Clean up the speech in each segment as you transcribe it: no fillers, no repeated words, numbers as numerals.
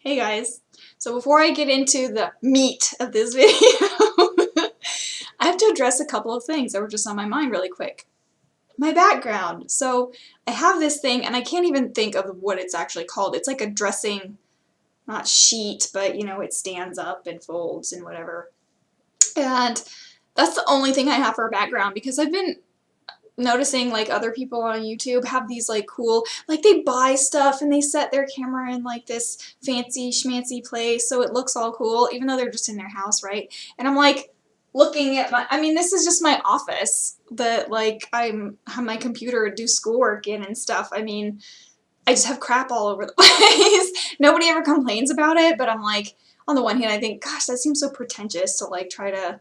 Hey guys, so before I get into the meat of this video, I have to address a couple of things that were just on my mind really quick. My background. So I have this thing and I can't even think of what it's actually called. It's like a dressing, not sheet, but you know, it stands up and folds and whatever. And that's the only thing I have for a background because I've been noticing like other people on YouTube have these like cool, like they buy stuff and they set their camera in like this fancy schmancy place so it looks all cool even though they're just in their house, right? And I'm like looking at this is just my office that like I have my computer to do schoolwork in and stuff. I just have crap all over the place. Nobody ever complains about it, but I'm like, on the one hand I think, gosh, that seems so pretentious to like try to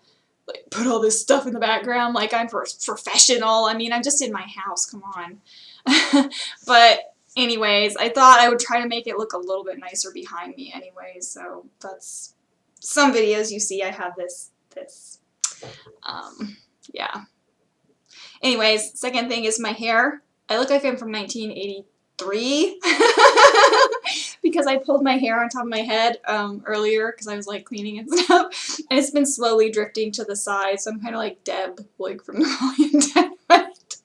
like put all this stuff in the background like I'm professional. I'm just in my house, come on. But anyways, I thought I would try to make it look a little bit nicer behind me anyways, so that's some videos you see I have this. Yeah. Anyways, second thing is my hair. I look like I'm from 1983 because I pulled my hair on top of my head earlier because I was like cleaning and stuff, and it's been slowly drifting to the side, so I'm kind of like Deb, like from the Molly and Dynamite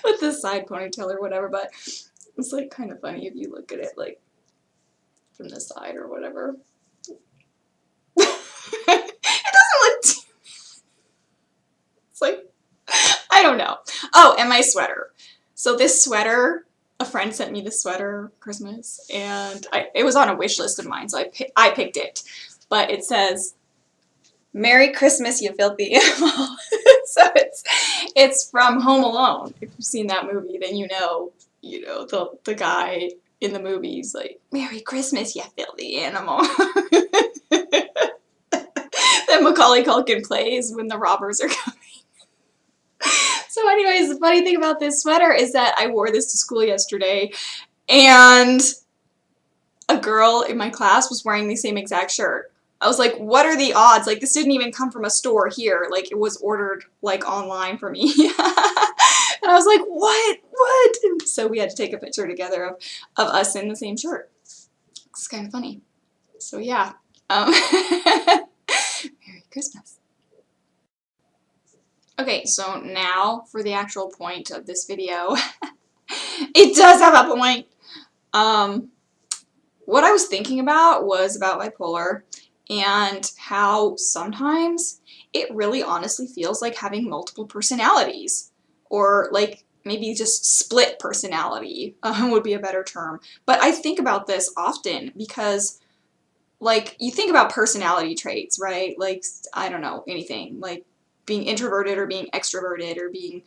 with this side ponytail or whatever, but it's like kind of funny if you look at it like from the side or whatever. It doesn't look too... It's like, I don't know. Oh, and my sweater. So this sweater, a friend sent me this sweater for Christmas, and it was on a wish list of mine, so I picked it. But it says, "Merry Christmas, you filthy animal." So it's from Home Alone. If you've seen that movie, then you know the guy in the movie's like, "Merry Christmas, you filthy animal." That Macaulay Culkin plays when the robbers are coming. So anyways, the funny thing about this sweater is that I wore this to school yesterday, and a girl in my class was wearing the same exact shirt. I was like, what are the odds? Like, this didn't even come from a store here. Like, it was ordered, like, online for me. And I was like, what? And so we had to take a picture together of us in the same shirt. It's kind of funny. So, yeah. Merry Christmas. Okay, so now for the actual point of this video. It does have a point. What I was thinking about was about bipolar and how sometimes it really honestly feels like having multiple personalities, or like maybe just split personality would be a better term. But I think about this often because like you think about personality traits, right? Like, I don't know, anything like being introverted or being extroverted or being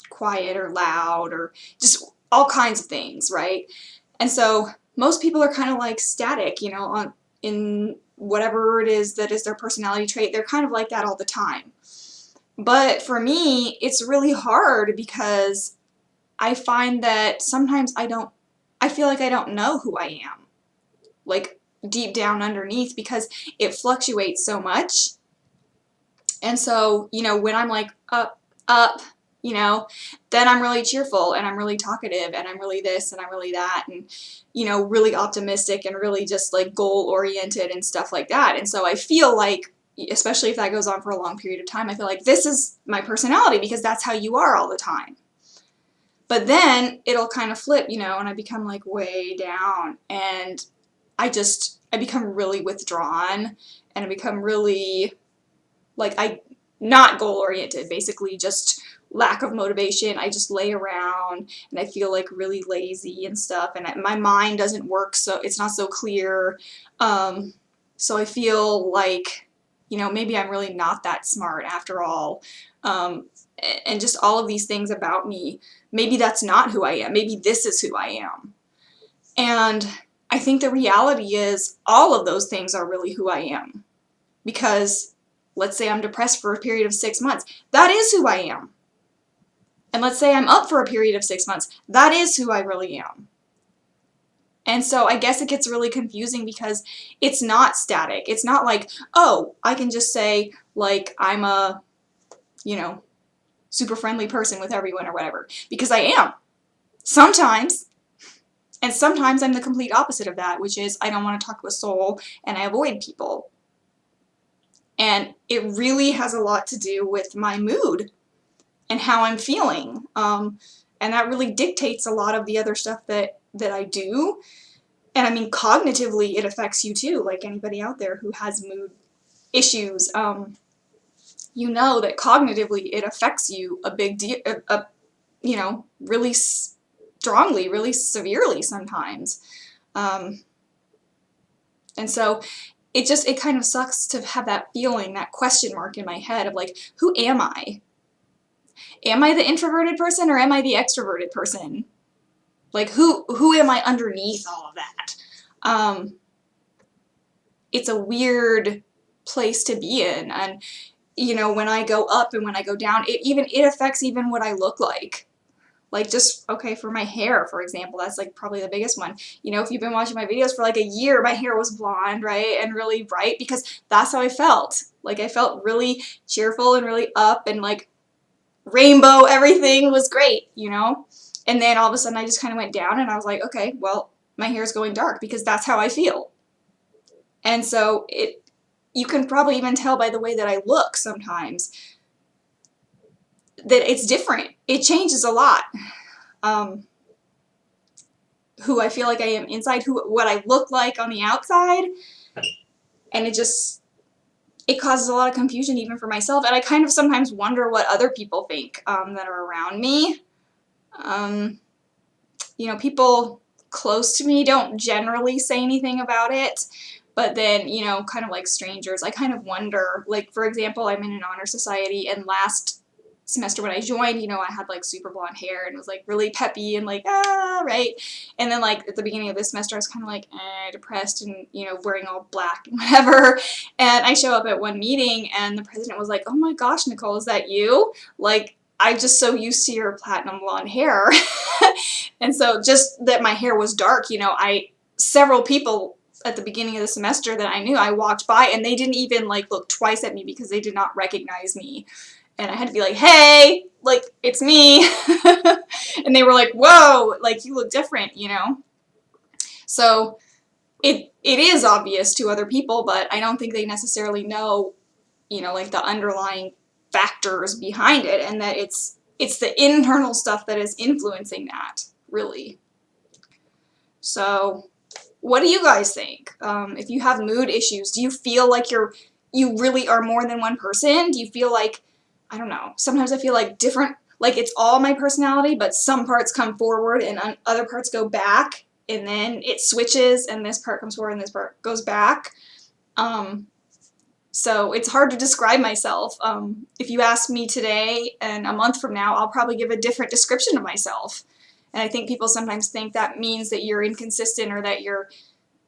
quiet or loud or just all kinds of things, right? And so most people are kind of like static, you know, in whatever it is that is their personality trait. They're kind of like that all the time. But for me, it's really hard because I find that sometimes I feel like I don't know who I am, like deep down underneath, because it fluctuates so much. And so, you know, when I'm like up, you know, then I'm really cheerful and I'm really talkative and I'm really this and I'm really that and, you know, really optimistic and really just like goal oriented and stuff like that. And so I feel like, especially if that goes on for a long period of time, I feel like this is my personality because that's how you are all the time. But then it'll kind of flip, you know, and I become like way down and I become really withdrawn and I become really like not goal-oriented, basically just lack of motivation. I just lay around and I feel like really lazy and stuff, and my mind doesn't work, so it's not so clear. So I feel like, you know, maybe I'm really not that smart after all. And just all of these things about me, maybe that's not who I am. Maybe this is who I am. And I think the reality is all of those things are really who I am. Because let's say I'm depressed for a period of 6 months. That is who I am. And let's say I'm up for a period of 6 months. That is who I really am. And so I guess it gets really confusing because it's not static. It's not like, oh, I can just say, like, I'm a, you know, super friendly person with everyone or whatever. Because I am. Sometimes. And sometimes I'm the complete opposite of that, which is I don't want to talk to a soul and I avoid people. And it really has a lot to do with my mood and how I'm feeling. And that really dictates a lot of the other stuff that I do. And I mean, cognitively, it affects you too, like anybody out there who has mood issues. You know that cognitively it affects you a big deal, you know, really strongly, really severely sometimes. And so it kind of sucks to have that feeling, that question mark in my head of like, who am I? Am I the introverted person or am I the extroverted person? Like, who am I underneath all of that? It's a weird place to be in. And, you know, when I go up and when I go down, it affects even what I look like. Like, just, okay, for my hair, for example, that's like probably the biggest one. You know, if you've been watching my videos for like a year, my hair was blonde, right? And really bright because that's how I felt. Like, I felt really cheerful and really up and like rainbow, everything was great, you know? And then all of a sudden I just kind of went down and I was like, okay, well, my hair is going dark because that's how I feel. And so you can probably even tell by the way that I look sometimes that it's different. It changes a lot. Who I feel like I am inside, what I look like on the outside. And it causes a lot of confusion even for myself. And I kind of sometimes wonder what other people think that are around me. You know, people close to me don't generally say anything about it. But then, you know, kind of like strangers, I kind of wonder, like, for example, I'm in an honor society, and last semester when I joined, you know, I had like super blonde hair and was like really peppy and like, right? And then like at the beginning of this semester, I was kind of like depressed and, you know, wearing all black and whatever. And I show up at one meeting and the president was like, oh my gosh, Nicole, is that you? Like, I'm just so used to your platinum blonde hair. And so just that my hair was dark, you know, several people at the beginning of the semester that I knew, I walked by and they didn't even like look twice at me because they did not recognize me. And I had to be like, hey, like, it's me. And they were like, whoa, like, you look different, you know? So it is obvious to other people, but I don't think they necessarily know, you know, like the underlying factors behind it, and that it's the internal stuff that is influencing that, really. So what do you guys think? If you have mood issues, do you feel like you really are more than one person? Do you feel like, I don't know, sometimes I feel like different, like it's all my personality, but some parts come forward and other parts go back, and then it switches and this part comes forward and this part goes back. So it's hard to describe myself. If you ask me today and a month from now, I'll probably give a different description of myself. And I think people sometimes think that means that you're inconsistent or that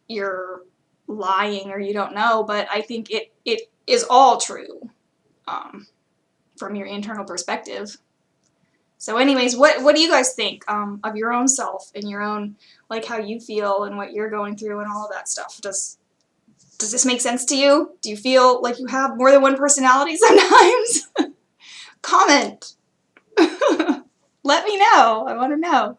you're lying or you don't know, but I think it is all true from your internal perspective. So anyways, what do you guys think of your own self and your own, like, how you feel and what you're going through and all of that stuff? Does this make sense to you? Do you feel like you have more than one personality sometimes? Comment. Let me know. I want to know.